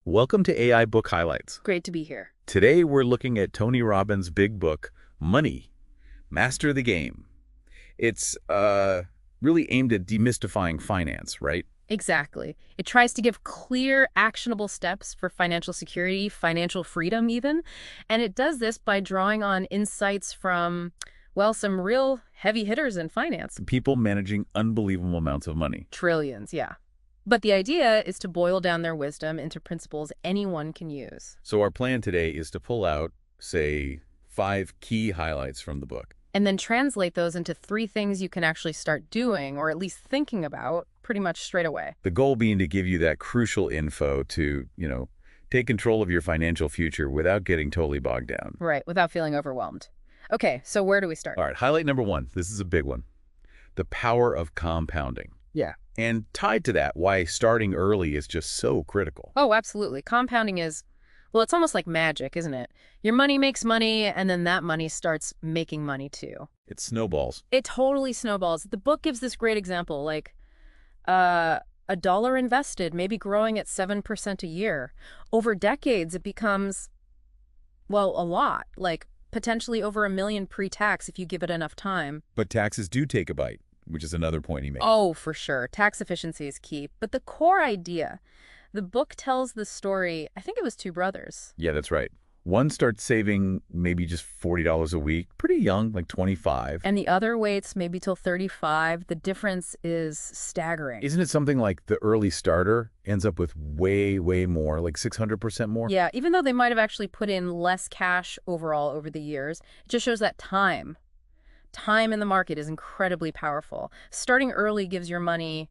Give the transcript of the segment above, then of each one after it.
Welcome to AI Book Highlights. Great to be here. Today we're looking at Tony Robbins' big book, Money, Master the Game. It's really aimed at demystifying finance, right? Exactly. It tries to give clear, actionable steps for financial security, financial freedom even, and it does this by drawing on insights from, well, some real heavy hitters in finance. People managing unbelievable amounts of money. Trillions, yeah. But the idea is to boil down their wisdom into principles anyone can use. So our plan today is to pull out, say, 5 key highlights from the book. And then translate those into 3 things you can actually start doing, or at least thinking about, pretty much straight away. The goal being to give you that crucial info to, take control of your financial future without getting totally bogged down. Right, without feeling overwhelmed. Okay, so where do we start? All right, highlight number 1. This is a big one. The power of compounding. Yeah. And tied to that, why starting early is just so critical. Oh, absolutely. Compounding is, well, it's almost like magic, isn't it? Your money makes money, and then that money starts making money too. It snowballs. It totally snowballs. The book gives this great example, like $1 invested, maybe growing at 7% a year. Over decades, it becomes, well, a lot, like potentially over $1 million pre-tax if you give it enough time. But taxes do take a bite, which is another point he made. Oh, for sure. Tax efficiency is key. But the core idea, the book tells the story, I think it was 2 brothers. Yeah, that's right. One starts saving maybe just $40 a week, pretty young, like 25. And the other waits maybe till 35. The difference is staggering. Isn't it something like the early starter ends up with way, way more, like 600% more? Yeah, even though they might have actually put in less cash overall over the years, it just shows that time in the market is incredibly powerful. Starting early gives your money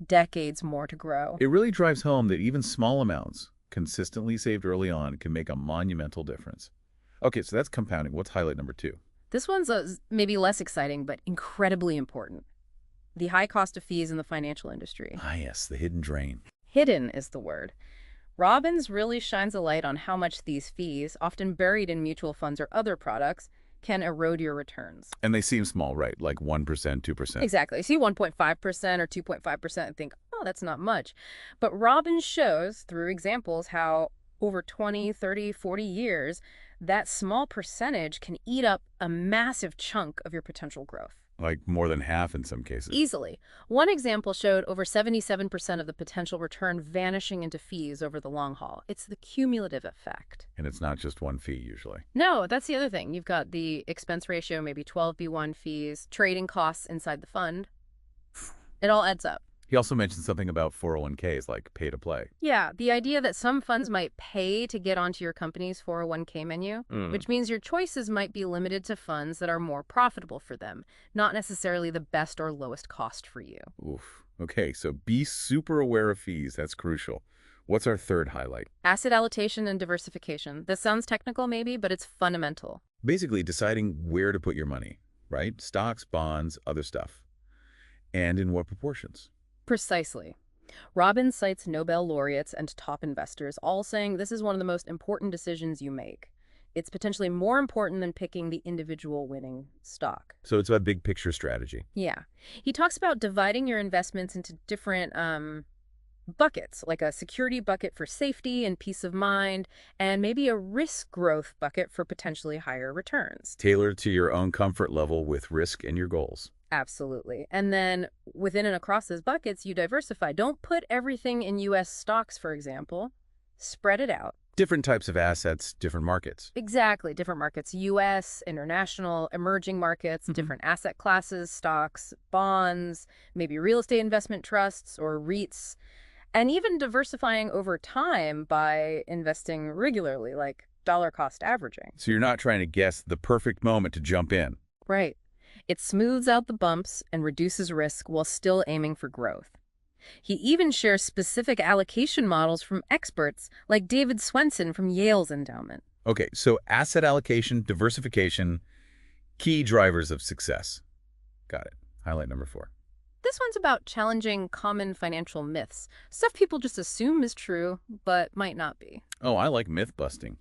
decades more to grow. It really drives home that even small amounts consistently saved early on can make a monumental difference. Okay, so that's compounding. What's highlight number 2? This one's maybe less exciting, but incredibly important. The high cost of fees in the financial industry. Ah, yes, the hidden drain. Hidden is the word. Robbins really shines a light on how much these fees, often buried in mutual funds or other products, can erode your returns. And they seem small, right? Like 1%, 2%. Exactly. You see 1.5% or 2.5% and think, oh, that's not much. But Robbins shows through examples how over 20, 30, 40 years, that small percentage can eat up a massive chunk of your potential growth. Like more than half in some cases. Easily. One example showed over 77% of the potential return vanishing into fees over the long haul. It's the cumulative effect. And it's not just one fee usually. No, that's the other thing. You've got the expense ratio, maybe 12b1 fees, trading costs inside the fund. It all adds up. He also mentioned something about 401ks, like pay to play. Yeah, the idea that some funds might pay to get onto your company's 401k menu, which means your choices might be limited to funds that are more profitable for them, not necessarily the best or lowest cost for you. Oof. Okay, so be super aware of fees. That's crucial. What's our third highlight? Asset allocation and diversification. This sounds technical maybe, but it's fundamental. Basically deciding where to put your money, right? Stocks, bonds, other stuff. And in what proportions. Precisely. Robbins cites Nobel laureates and top investors, all saying this is one of the most important decisions you make. It's potentially more important than picking the individual winning stock. So it's a big picture strategy. Yeah. He talks about dividing your investments into different buckets, like a security bucket for safety and peace of mind, and maybe a risk growth bucket for potentially higher returns. Tailored to your own comfort level with risk and your goals. Absolutely. And then within and across those buckets, you diversify. Don't put everything in U.S. stocks, for example. Spread it out. Different types of assets, different markets. Exactly. Different markets, U.S., international, emerging markets, different asset classes, stocks, bonds, maybe real estate investment trusts or REITs, and even diversifying over time by investing regularly, like dollar cost averaging. So you're not trying to guess the perfect moment to jump in. Right. It smooths out the bumps and reduces risk while still aiming for growth. He even shares specific allocation models from experts like David Swenson from Yale's endowment. Okay, so asset allocation, diversification, key drivers of success. Got it. Highlight number 4. This one's about challenging common financial myths, stuff people just assume is true, but might not be. Oh, I like myth busting.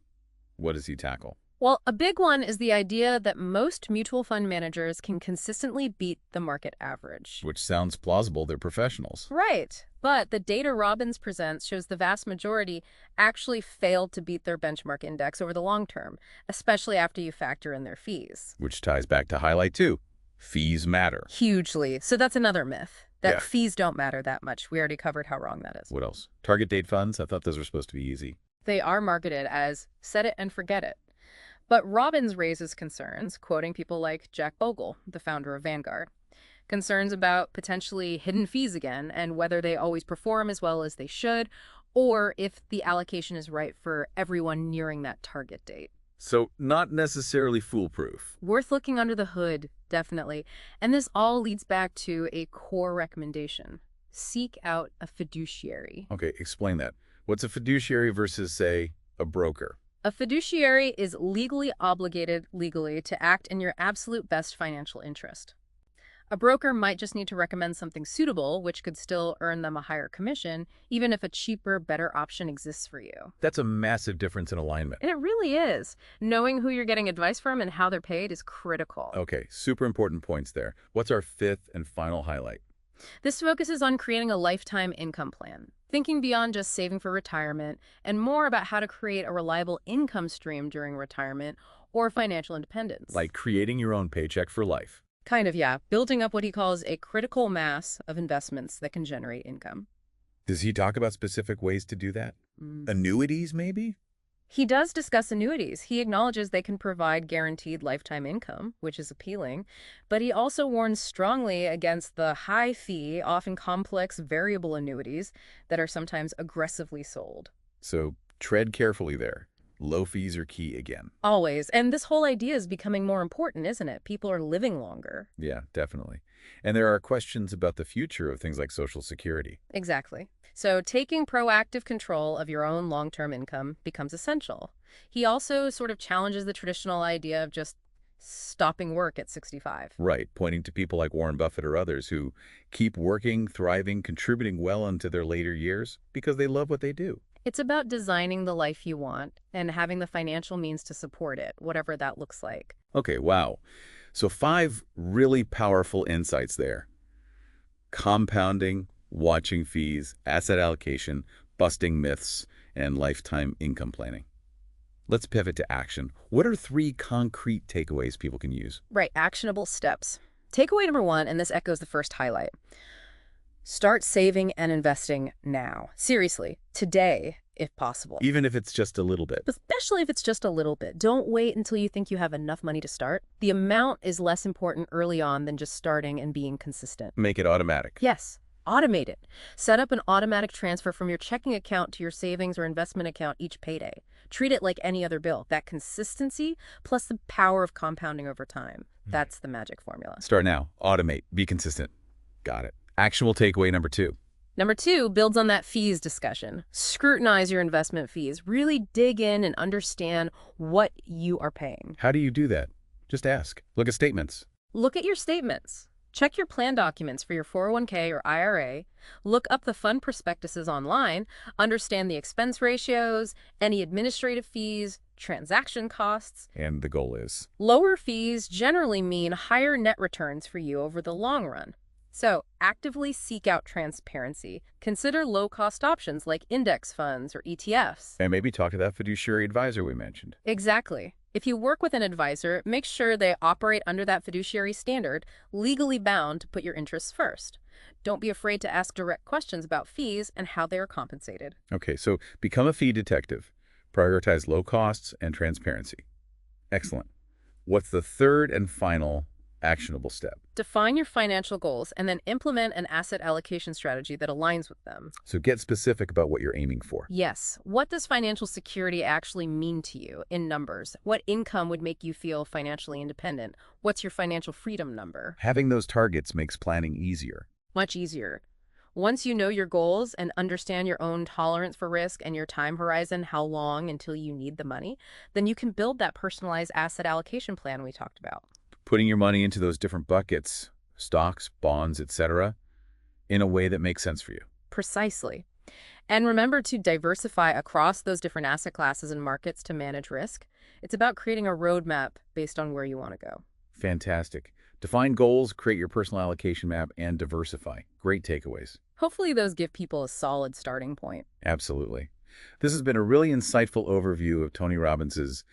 What does he tackle? Well, a big one is the idea that most mutual fund managers can consistently beat the market average. Which sounds plausible. They're professionals. Right. But the data Robbins presents shows the vast majority actually failed to beat their benchmark index over the long term, especially after you factor in their fees. Which ties back to highlight two. Fees matter. Hugely. So that's another myth, that Yeah. fees don't matter that much. We already covered how wrong that is. What else? Target date funds? I thought those were supposed to be easy. They are marketed as set it and forget it. But Robbins raises concerns, quoting people like Jack Bogle, the founder of Vanguard. Concerns about potentially hidden fees again and whether they always perform as well as they should, or if the allocation is right for everyone nearing that target date. So not necessarily foolproof. Worth looking under the hood, definitely. And this all leads back to a core recommendation. Seek out a fiduciary. Okay, explain that. What's a fiduciary versus, say, a broker? A fiduciary is legally obligated to act in your absolute best financial interest. A broker might just need to recommend something suitable, which could still earn them a higher commission, even if a cheaper, better option exists for you. That's a massive difference in alignment. And it really is. Knowing who you're getting advice from and how they're paid is critical. Okay, super important points there. What's our fifth and final highlight? This focuses on creating a lifetime income plan, thinking beyond just saving for retirement, and more about how to create a reliable income stream during retirement or financial independence. Like creating your own paycheck for life. Kind of, yeah. Building up what he calls a critical mass of investments that can generate income. Does he talk about specific ways to do that? Annuities, maybe? He does discuss annuities. He acknowledges they can provide guaranteed lifetime income, which is appealing, but he also warns strongly against the high-fee, often complex variable annuities that are sometimes aggressively sold. So tread carefully there. Low fees are key again. Always. And this whole idea is becoming more important, isn't it? People are living longer. Yeah, definitely. And there are questions about the future of things like Social Security. Exactly. So taking proactive control of your own long-term income becomes essential. He also sort of challenges the traditional idea of just stopping work at 65. Right, pointing to people like Warren Buffett or others who keep working, thriving, contributing well into their later years because they love what they do. It's about designing the life you want and having the financial means to support it, whatever that looks like. Okay, wow. So 5 really powerful insights there. Compounding, watching fees, asset allocation, busting myths, and lifetime income planning. Let's pivot to action. What are 3 concrete takeaways people can use? Right, actionable steps. Takeaway number 1, and this echoes the first highlight. Start saving and investing now. Seriously, today, if possible. Even if it's just a little bit. Especially if it's just a little bit. Don't wait until you think you have enough money to start. The amount is less important early on than just starting and being consistent. Make it automatic. Yes, automate it. Set up an automatic transfer from your checking account to your savings or investment account each payday. Treat it like any other bill. That consistency plus the power of compounding over time. That's the magic formula. Start now. Automate. Be consistent. Got it. Actionable takeaway number 2. Number 2 builds on that fees discussion. Scrutinize your investment fees. Really dig in and understand what you are paying. How do you do that? Just ask. Look at statements. Look at your statements. Check your plan documents for your 401k or IRA. Look up the fund prospectuses online. Understand the expense ratios, any administrative fees, transaction costs. And the goal is? Lower fees generally mean higher net returns for you over the long run. So actively seek out transparency. Consider low-cost options like index funds or ETFs. And maybe talk to that fiduciary advisor we mentioned. Exactly. If you work with an advisor, make sure they operate under that fiduciary standard, legally bound to put your interests first. Don't be afraid to ask direct questions about fees and how they are compensated. Okay, so become a fee detective. Prioritize low costs and transparency. Excellent. What's the third and final actionable step? Define your financial goals and then implement an asset allocation strategy that aligns with them. So get specific about what you're aiming for. Yes. What does financial security actually mean to you in numbers? What income would make you feel financially independent? What's your financial freedom number? Having those targets makes planning easier. Much easier. Once you know your goals and understand your own tolerance for risk and your time horizon, how long until you need the money, then you can build that personalized asset allocation plan we talked about. Putting your money into those different buckets, stocks, bonds, etc., in a way that makes sense for you. Precisely. And remember to diversify across those different asset classes and markets to manage risk. It's about creating a roadmap based on where you want to go. Fantastic. Define goals, create your personal allocation map, and diversify. Great takeaways. Hopefully those give people a solid starting point. Absolutely. This has been a really insightful overview of Tony Robbins's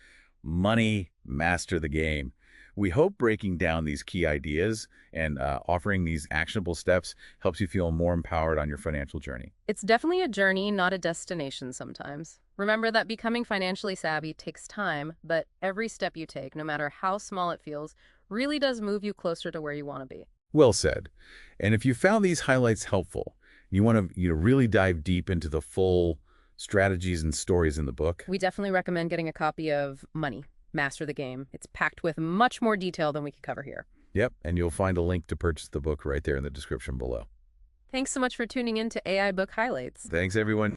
Money Master the Game. We hope breaking down these key ideas and offering these actionable steps helps you feel more empowered on your financial journey. It's definitely a journey, not a destination sometimes. Remember that becoming financially savvy takes time, but every step you take, no matter how small it feels, really does move you closer to where you want to be. Well said. And if you found these highlights helpful, you want to really dive deep into the full strategies and stories in the book. We definitely recommend getting a copy of Money, Master the Game. It's packed with much more detail than we could cover here. Yep, and you'll find a link to purchase the book right there in the description below. Thanks so much for tuning in to AI Book Highlights. Thanks, everyone.